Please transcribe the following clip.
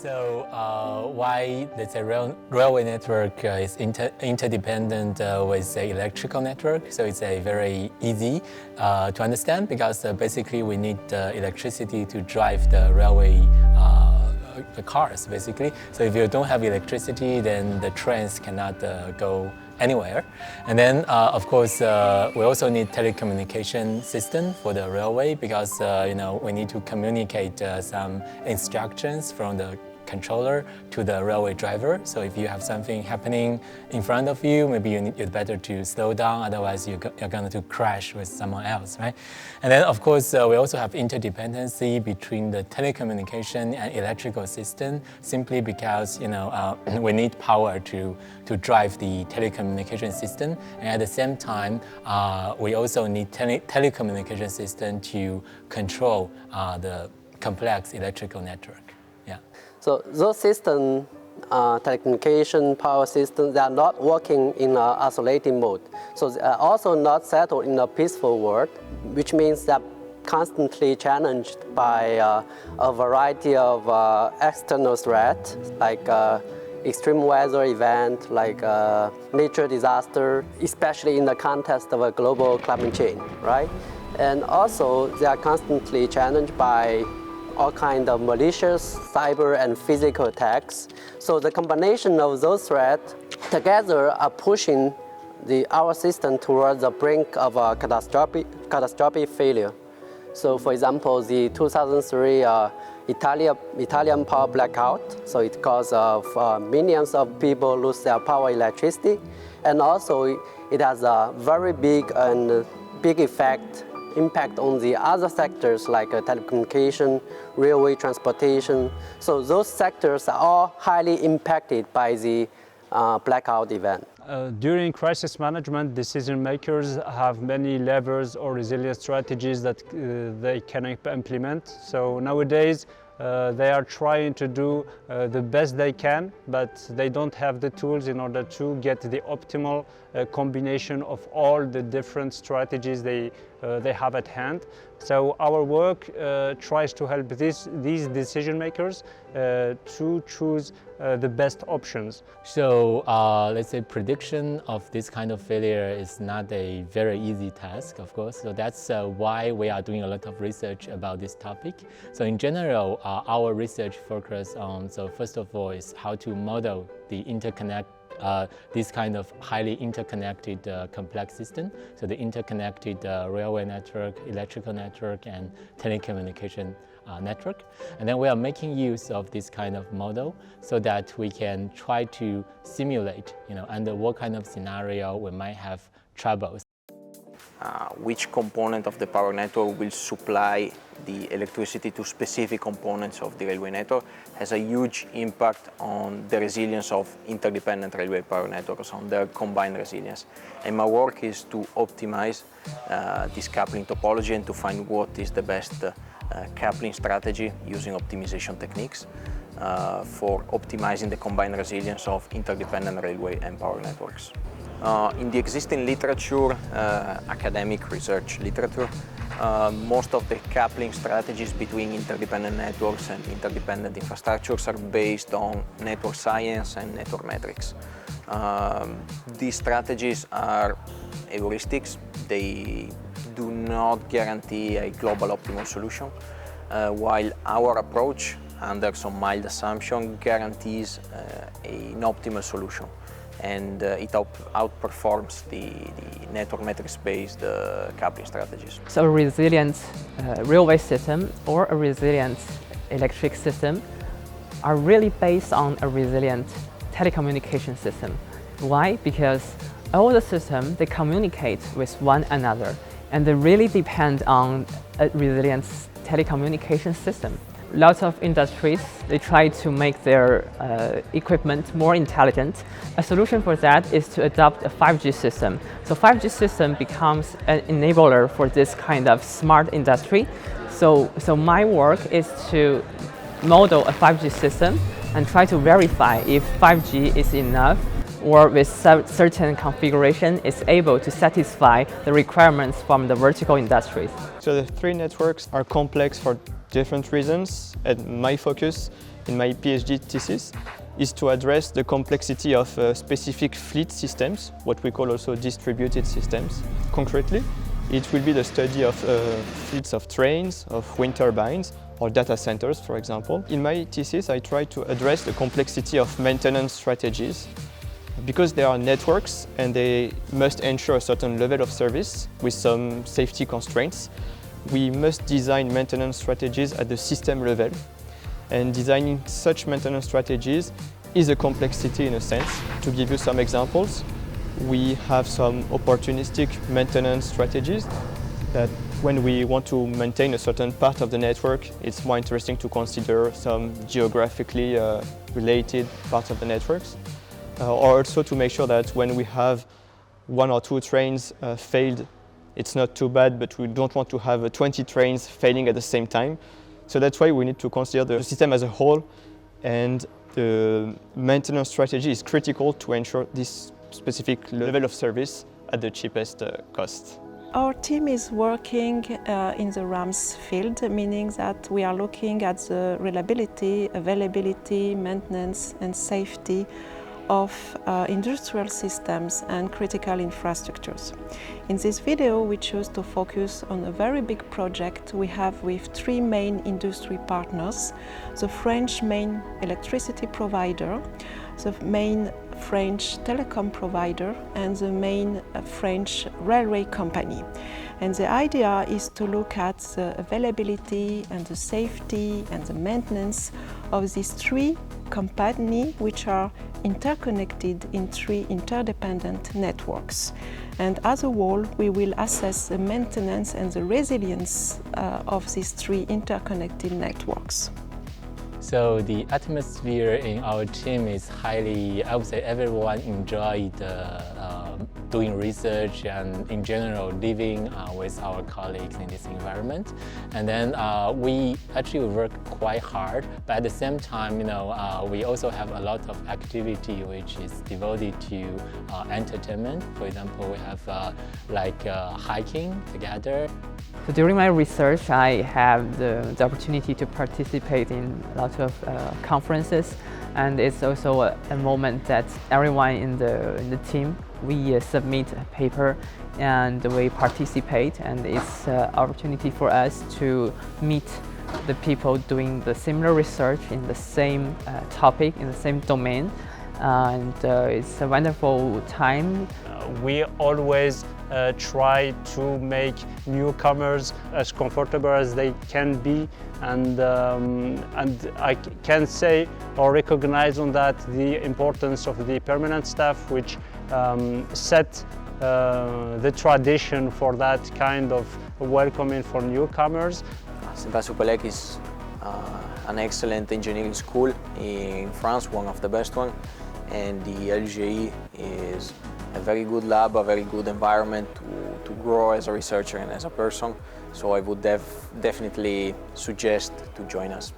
So why let's say railway network is interdependent with the electrical network? So it's a very easy to understand because basically we need electricity to drive the railway the cars basically. So if you don't have electricity, then the trains cannot go anywhere. And then of course we also need telecommunication system for the railway because we need to communicate some instructions from the controller to the railway driver. So if you have something happening in front of you, maybe you'd better to slow down, otherwise you're going to crash with someone else, right? And then of course we also have interdependency between the telecommunication and electrical system, simply because we need power to drive the telecommunication system, and at the same time we also need telecommunication system to control the complex electrical network. Yeah. So those systems, telecommunication power systems, they are not working in an isolated mode. So they are also not settled in a peaceful world, which means they're constantly challenged by a variety of external threats, like extreme weather event, like nature disaster, especially in the context of a global climate change, right? And also they are constantly challenged by all kinds of malicious cyber and physical attacks. So the combination of those threats together are pushing our system towards the brink of a catastrophic failure. So for example, the 2003 Italian power blackout, so it caused millions of people lose their power electricity, and also it has a very big impact on the other sectors like telecommunication, railway, transportation. So those sectors are all highly impacted by the blackout event. During crisis management, decision makers have many levers or resilience strategies that they can implement. So nowadays they are trying to do the best they can, but they don't have the tools in order to get the optimal combination of all the different strategies they have at hand. So our work tries to help these decision makers to choose the best options. So let's say prediction of this kind of failure is not a very easy task, of course. So that's why we are doing a lot of research about this topic. So in general, our research focuses on, so first of all, is how to model the this kind of highly interconnected complex system. So the interconnected railway network, electrical network, and telecommunication network. And then we are making use of this kind of model so that we can try to simulate, under what kind of scenario we might have troubles. Which component of the power network will supply the electricity to specific components of the railway network has a huge impact on the resilience of interdependent railway power networks, on their combined resilience. And my work is to optimize this coupling topology and to find what is the best coupling strategy using optimization techniques for optimizing the combined resilience of interdependent railway and power networks. In the existing literature, academic research literature, most of the coupling strategies between interdependent networks and interdependent infrastructures are based on network science and network metrics. These strategies are heuristics. They do not guarantee a global optimal solution, while our approach, under some mild assumption, guarantees an optimal solution. And it outperforms the network metrics-based coupling strategies. So a resilient railway system or a resilient electric system are really based on a resilient telecommunication system. Why? Because all the systems, they communicate with one another, and they really depend on a resilient telecommunication system. Lots of industries, they try to make their equipment more intelligent. A solution for that is to adopt a 5G system. So 5G system becomes an enabler for this kind of smart industry. So my work is to model a 5G system and try to verify if 5G is enough or with certain configuration is able to satisfy the requirements from the vertical industries. So the three networks are complex for different reasons, and my focus in my PhD thesis is to address the complexity of specific fleet systems, what we call also distributed systems. Concretely, it will be the study of fleets of trains, of wind turbines, or data centers, for example. In my thesis, I try to address the complexity of maintenance strategies. Because they are networks and they must ensure a certain level of service with some safety constraints, we must design maintenance strategies at the system level. And designing such maintenance strategies is a complexity in a sense. To give you some examples, we have some opportunistic maintenance strategies that when we want to maintain a certain part of the network, it's more interesting to consider some geographically related parts of the networks. Or also to make sure that when we have 1 or 2 trains failed, it's not too bad, but we don't want to have 20 trains failing at the same time. So that's why we need to consider the system as a whole, and the maintenance strategy is critical to ensure this specific level of service at the cheapest cost. Our team is working in the RAMS field, meaning that we are looking at the reliability, availability, maintenance and safety of industrial systems and critical infrastructures. In this video, we chose to focus on a very big project we have with 3 main industry partners: the French main electricity provider, the main French telecom provider, and the main French railway company. And the idea is to look at the availability and the safety and the maintenance of these 3 companies, which are interconnected in 3 interdependent networks. And as a whole, we will assess the maintenance and the resilience of these 3 interconnected networks. So the atmosphere in our team is highly, I would say everyone enjoyed doing research and in general living with our colleagues in this environment. And then we actually work quite hard, but at the same time, we also have a lot of activity which is devoted to entertainment. For example, we have hiking together. So during my research, I have the opportunity to participate in lots of conferences, and it's also a moment that everyone in the team, we submit a paper and we participate, and it's an opportunity for us to meet the people doing the similar research in the same topic, in the same domain, and it's a wonderful time. We always try to make newcomers as comfortable as they can be, and I can say or recognize on that the importance of the permanent staff, which set the tradition for that kind of welcoming for newcomers. Saint-Supélec is an excellent engineering school in France, one of the best ones, and the LGE is a very good lab, a very good environment to grow as a researcher and as a person. So I would definitely suggest to join us.